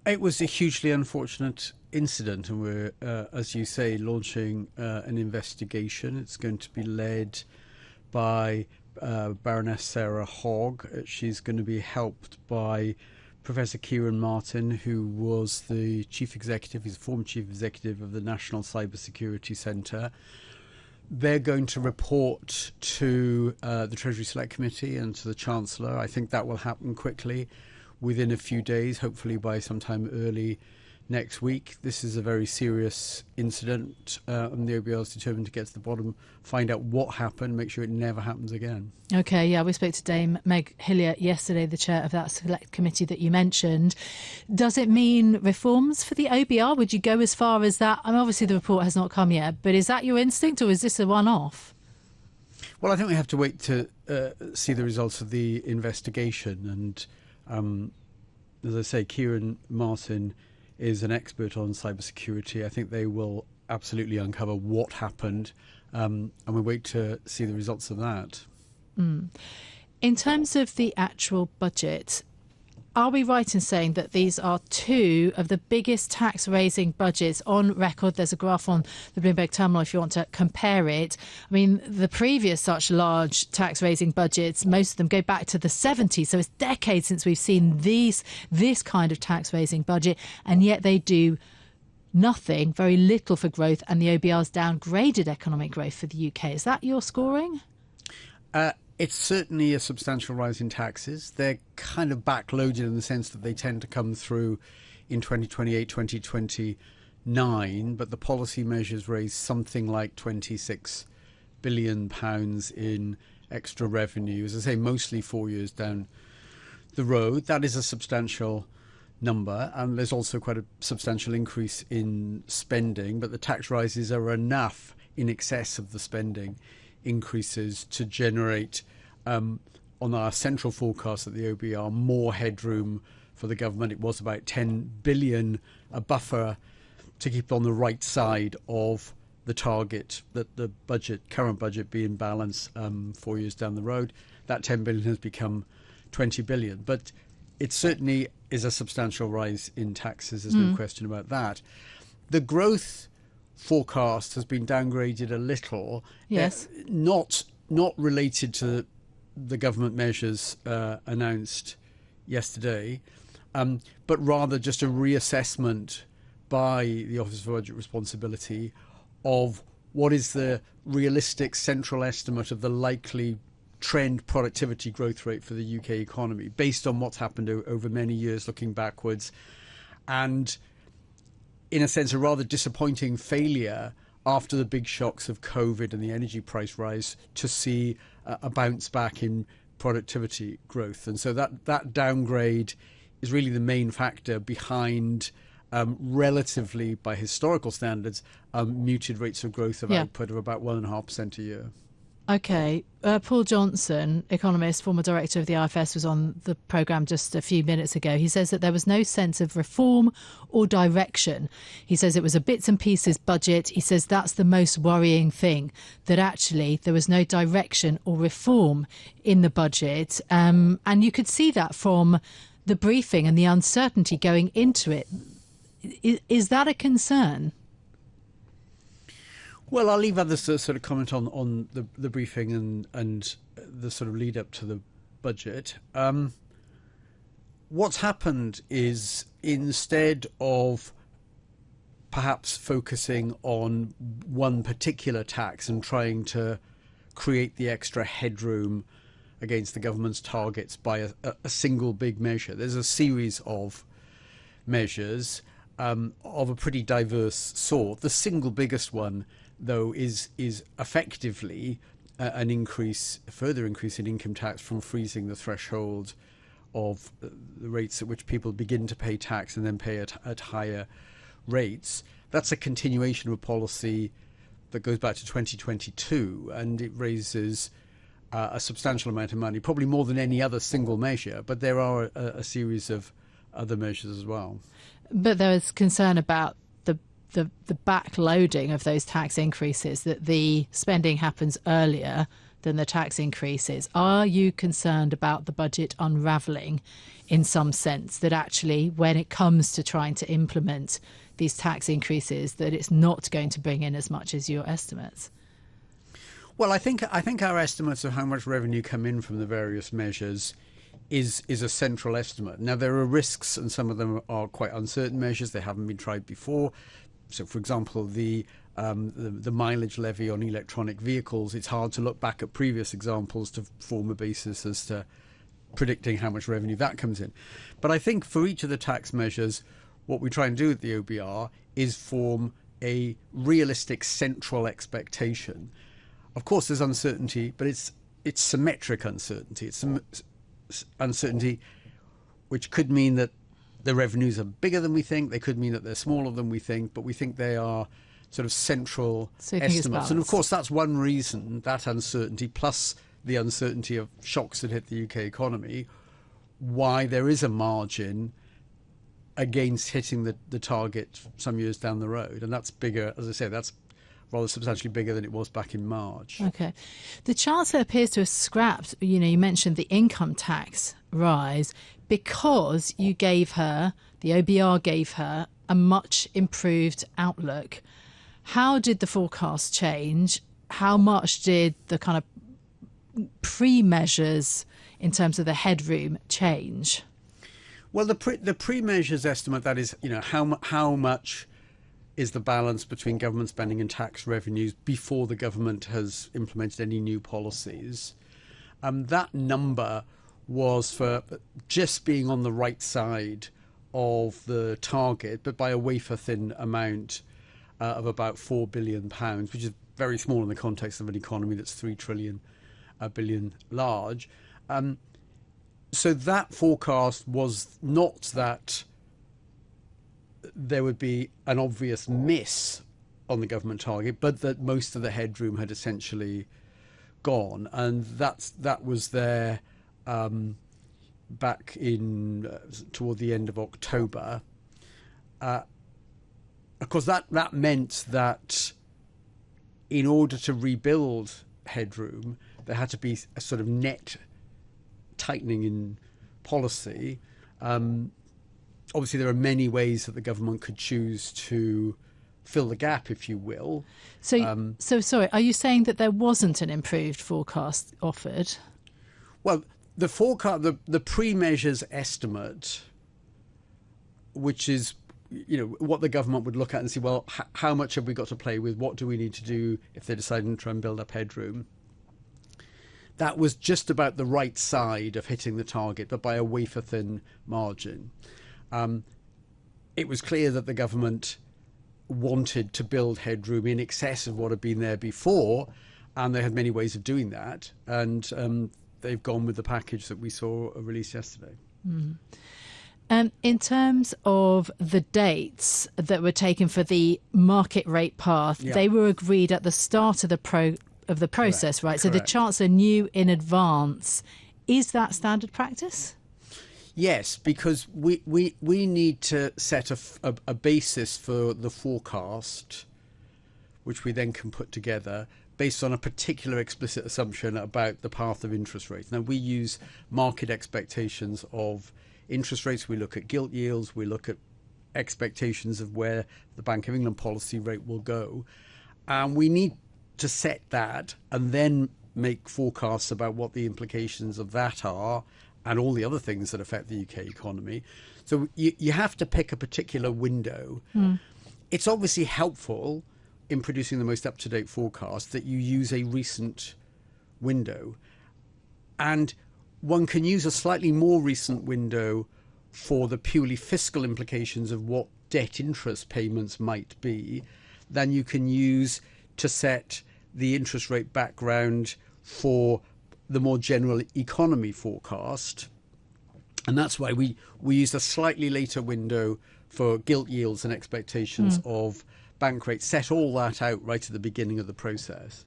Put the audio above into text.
It was a hugely unfortunate incident, and we're, as you say, launching an investigation. It's going to be led by Baroness Sarah Hogg. She's going to be helped by Professor Kieran Martin, who was the chief executive, he's the former chief executive of the National Cybersecurity Centre. They're going to report to the Treasury Select Committee and to the Chancellor. I think that will happen quickly, within a few days, hopefully by sometime early next week. This is a very serious incident, and the OBR is determined to get to the bottom, find out what happened, make sure it never happens again. OK, yeah, we spoke to Dame Meg Hillier yesterday, the chair of that select committee that you mentioned. Does it mean reforms for the OBR? Would you go as far as that? I mean, obviously the report has not come yet, but is that your instinct, or is this a one-off? Well, I think we have to wait to see the results of the investigation. And as I say, Kieran Martin is an expert on cybersecurity. I think they will absolutely uncover what happened, and we wait to see the results of that. In terms of the actual budget, are we right in saying that these are two of the biggest tax-raising budgets on record? There's a graph on the Bloomberg terminal if you want to compare it. I mean, the previous such large tax-raising budgets, most of them go back to the 70s. So it's decades since we've seen this kind of tax-raising budget, and yet they do nothing, very little for growth, and the OBR's downgraded economic growth for the UK. Is that your scoring? It's certainly a substantial rise in taxes. They're kind of backloaded in the sense that they tend to come through in 2028, 2029, but the policy measures raise something like £26 billion in extra revenue, as I say, mostly 4 years down the road. That is a substantial number, and there's also quite a substantial increase in spending, but the tax rises are enough in excess of the spending increases to generate, on our central forecast at the OBR, more headroom for the government. It was about 10 billion, a buffer to keep on the right side of the target that the current budget be in balance 4 years down the road. That 10 billion has become 20 billion, but it certainly is a substantial rise in taxes. There's no question about that. The growth forecast has been downgraded a little. Yes. Not related to the government measures announced yesterday, but rather just a reassessment by the Office for Budget Responsibility of what is the realistic central estimate of the likely trend productivity growth rate for the UK economy based on what's happened over many years looking backwards. And in a sense, a rather disappointing failure after the big shocks of COVID and the energy price rise to see a bounce back in productivity growth. And so that downgrade is really the main factor behind relatively, by historical standards, muted rates of growth of output of about 1.5% a year. OK. Paul Johnson, economist, former director of the IFS, was on the programme just a few minutes ago. He says that there was no sense of reform or direction. He says it was a bits and pieces budget. He says that's the most worrying thing, that actually there was no direction or reform in the budget. And you could see that from the briefing and the uncertainty going into it. Is that a concern? Well, I'll leave others to sort of comment on the briefing and the sort of lead up to the budget. What's happened is, instead of perhaps focusing on one particular tax and trying to create the extra headroom against the government's targets by a single big measure, there's a series of measures of a pretty diverse sort. The single biggest one, though, is effectively a further increase in income tax from freezing the threshold of the rates at which people begin to pay tax and then pay at higher rates. That's a continuation of a policy that goes back to 2022, and it raises a substantial amount of money, probably more than any other single measure, but there are a series of other measures as well. But there is concern about the backloading of those tax increases, that the spending happens earlier than the tax increases. Are you concerned about the budget unravelling in some sense, that actually when it comes to trying to implement these tax increases, that it's not going to bring in as much as your estimates? Well, I think our estimates of how much revenue come in from the various measures is a central estimate. Now, there are risks, and some of them are quite uncertain measures. They haven't been tried before. So, for example, the mileage levy on electronic vehicles, it's hard to look back at previous examples to form a basis as to predicting how much revenue that comes in. But I think for each of the tax measures, what we try and do at the OBR is form a realistic central expectation. Of course, there's uncertainty, but it's symmetric uncertainty. It's uncertainty which could mean that the revenues are bigger than we think. They could mean that they're smaller than we think, but we think they are sort of central estimates. And of course, that's one reason, that uncertainty plus the uncertainty of shocks that hit the UK economy, why there is a margin against hitting the target some years down the road. And that's bigger, as I say, that's rather substantially bigger than it was back in March. Okay. The Chancellor appears to have scrapped, you mentioned the income tax rise because you gave her, the OBR gave her, a much improved outlook. How did the forecast change? How much did the kind of pre-measures in terms of the headroom change? Well, the pre-measures estimate, that is, how much is the balance between government spending and tax revenues before the government has implemented any new policies. That number was for just being on the right side of the target, but by a wafer-thin amount of about £4 billion, which is very small in the context of an economy that's 3 trillion billion large. So that forecast was not that there would be an obvious miss on the government target, but that most of the headroom had essentially gone, and that was there back in toward the end of October. Of course, that meant that in order to rebuild headroom, there had to be a sort of net tightening in policy. Obviously, there are many ways that the government could choose to fill the gap, if you will. So sorry, are you saying that there wasn't an improved forecast offered? Well, the forecast, the pre-measures estimate, which is, what the government would look at and see, well, how much have we got to play with? What do we need to do if they decide to try and build up headroom? That was just about the right side of hitting the target, but by a wafer-thin margin. It was clear that the government wanted to build headroom in excess of what had been there before, and they had many ways of doing that. And they've gone with the package that we saw released yesterday. Mm. In terms of the dates that were taken for the market rate path, they were agreed at the start of the process, right? So the Chancellor knew in advance. Is that standard practice? Yes, because we need to set a basis for the forecast, which we then can put together based on a particular explicit assumption about the path of interest rates. Now, we use market expectations of interest rates. We look at gilt yields. We look at expectations of where the Bank of England policy rate will go. And we need to set that and then make forecasts about what the implications of that are and all the other things that affect the UK economy. So you have to pick a particular window. It's obviously helpful in producing the most up-to-date forecast that you use a recent window. And one can use a slightly more recent window for the purely fiscal implications of what debt interest payments might be than you can use to set the interest rate background for the more general economy forecast. And that's why we used a slightly later window for gilt yields and expectations of bank rates, set all that out right at the beginning of the process.